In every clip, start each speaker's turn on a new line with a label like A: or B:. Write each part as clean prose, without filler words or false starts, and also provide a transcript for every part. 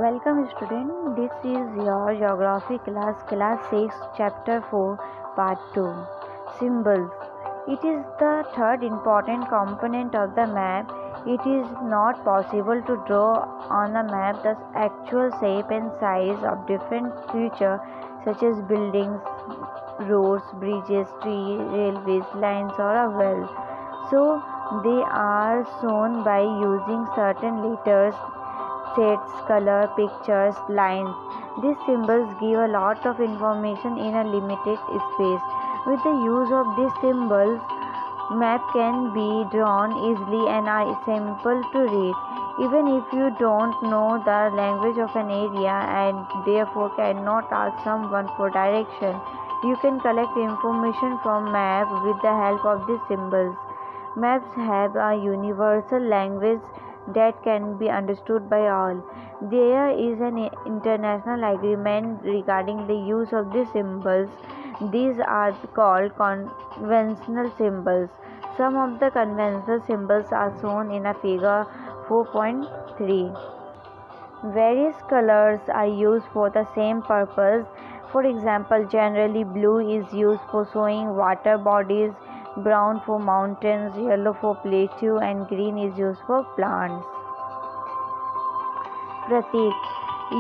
A: Welcome student, this is your geography class 6, chapter 4, part 2. Symbols. It is the third important component of the map. It is not possible to draw on a map the actual shape and size of different features such as buildings, roads, bridges, trees, railways, lines or a well. So they are shown by using certain letters, shades, color, pictures, lines. These symbols give a lot of information in a limited space. With the use of these symbols, map can be drawn easily and are simple to read. Even if you don't know the language of an area and therefore cannot ask someone for direction, you can collect information from map with the help of these symbols. Maps have a universal language that can be understood by all. There is an international agreement regarding the use of these symbols. These are called conventional symbols. Some of the conventional symbols are shown in a figure 4.3. Various colors are used for the same purpose. For example, generally blue is used for showing water bodies, brown for mountains, yellow for plateau and green is used for plants. प्रतीक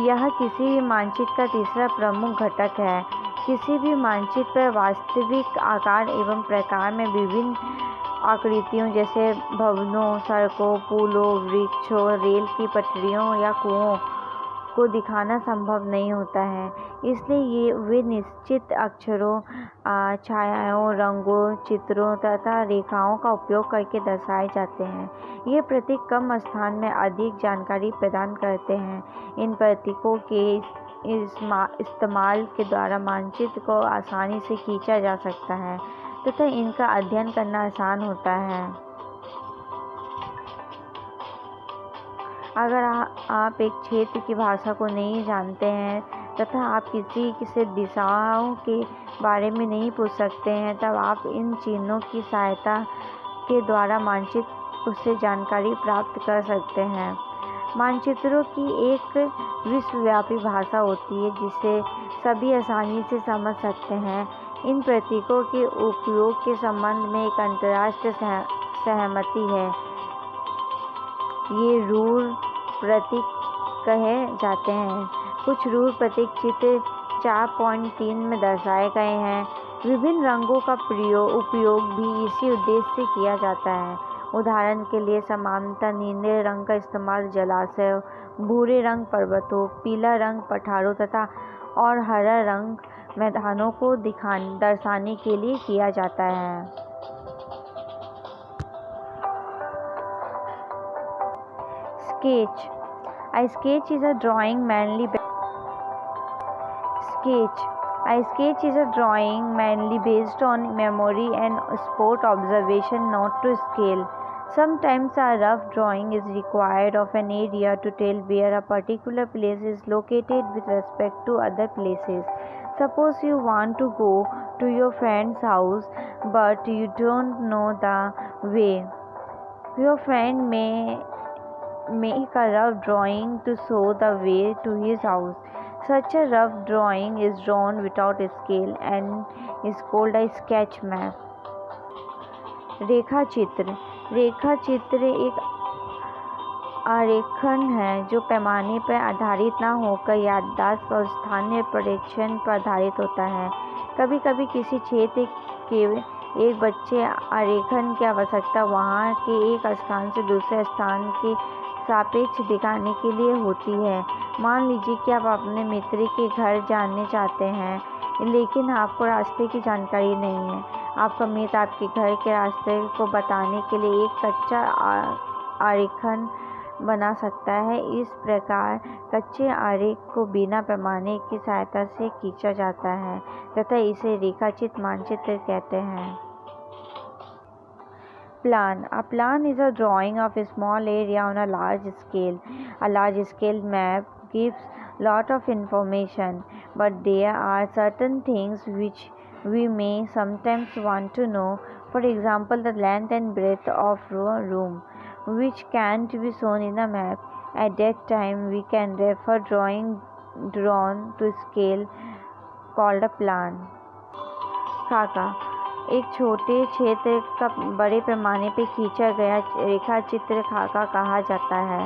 A: यह किसी भी मानचित्र का तीसरा प्रमुख घटक है। किसी भी मानचित्र पर वास्तविक आकार एवं प्रकार में विभिन्न आकृतियों जैसे भवनों, सड़कों, पुलों, वृक्षों, रेल की पटरियों या कुओं को दिखाना संभव नहीं होता है, इसलिए वे निश्चित अक्षरों, छायाओं, रंगों, चित्रों तथा रेखाओं का उपयोग करके दर्शाए जाते हैं। ये प्रतीक कम स्थान में अधिक जानकारी प्रदान करते हैं। इन प्रतीकों के इस्तेमाल के द्वारा मानचित्र को आसानी से खींचा जा सकता है तथा इनका अध्ययन करना आसान होता है। अगर आप एक क्षेत्र की भाषा को नहीं जानते हैं तथा आप किसी से दिशाओं के बारे में नहीं पूछ सकते हैं, तब आप इन चिन्हों की सहायता के द्वारा मानचित्र से जानकारी प्राप्त कर सकते हैं। मानचित्रों की एक विश्वव्यापी भाषा होती है जिसे सभी आसानी से समझ सकते हैं। इन प्रतीकों के उपयोग के संबंध में एक अंतर्राष्ट्रीय सहमति है। ये रूढ़ प्रतीक कहे जाते हैं। कुछ रूढ़ प्रतीक चित्र 4.3 में दर्शाए गए हैं। विभिन्न रंगों का उपयोग भी इसी उद्देश्य से किया जाता है। उदाहरण के लिए समानता नीले रंग का इस्तेमाल जलाशयों, भूरे रंग पर्वतों, पीला रंग पठारों तथा और हरा रंग मैदानों को दर्शाने के लिए किया जाता है। Sketch. A sketch is a drawing mainly based on memory and spot observation, not to scale. Sometimes a rough drawing is required of an area to tell where a particular place is located with respect to other places. Suppose you want to go to your friend's house but you don't know the way. Your friend may make a rough drawing to show the way to his house. Such a rough drawing is drawn without scale and is called a sketch map. रेखाचित्र एक आरेखन है जो पैमाने पर आधारित न होकर याददाश्त और स्थानीय प्रेक्षण पर आधारित होता है। कभी कभी किसी क्षेत्र के एक बच्चे आरेखन की आवश्यकता वहाँ के एक स्थान से दूसरे स्थान के सापेक्ष दिखाने के लिए होती है। मान लीजिए कि आप अपने मित्र के घर जाने चाहते हैं, लेकिन आपको रास्ते की जानकारी नहीं है। आपका मित्र आपके घर के रास्ते को बताने के लिए एक कच्चा आरेखन बना सकता है। इस प्रकार कच्चे आरेख को बिना पैमाने की सहायता से खींचा जाता है तथा इसे रेखाचित्र मानचित्र कहते हैं। Plan. A plan is a drawing of a small area on a large scale. A large scale map gives lot of information, but there are certain things which we may sometimes want to know. For example, the length and breadth of a room. which can't be shown in the map. At that time, we can refer drawing drawn to scale called a plan. खाका एक छोटे क्षेत्र का बड़े पैमाने पर खींचा गया रेखा चित्र खाका कहा जाता है।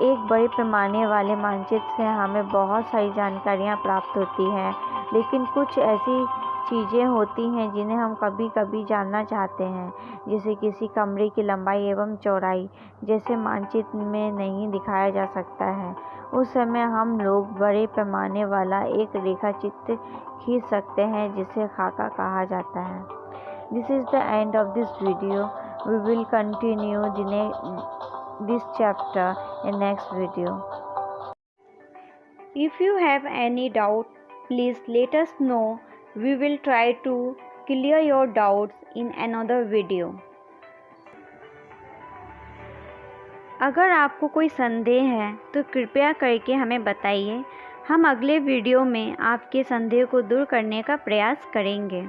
A: एक बड़े पैमाने वाले मानचित्र से हमें बहुत सारी जानकारियाँ प्राप्त होती हैं, लेकिन कुछ ऐसी चीज़ें होती हैं जिन्हें हम कभी कभी जानना चाहते हैं, जैसे किसी कमरे की लंबाई एवं चौड़ाई, जैसे मानचित्र में नहीं दिखाया जा सकता है। उस समय हम लोग बड़े पैमाने वाला एक रेखा चित्र खींच सकते हैं, जिसे खाका कहा जाता है। This is the end of this video. We will continue this chapter in next video. If you have any doubt, please let us know. We will try to clear your doubts in another video. अगर आपको कोई संदेह है तो कृपया करके हमें बताइए। हम अगले वीडियो में आपके संदेह को दूर करने का प्रयास करेंगे।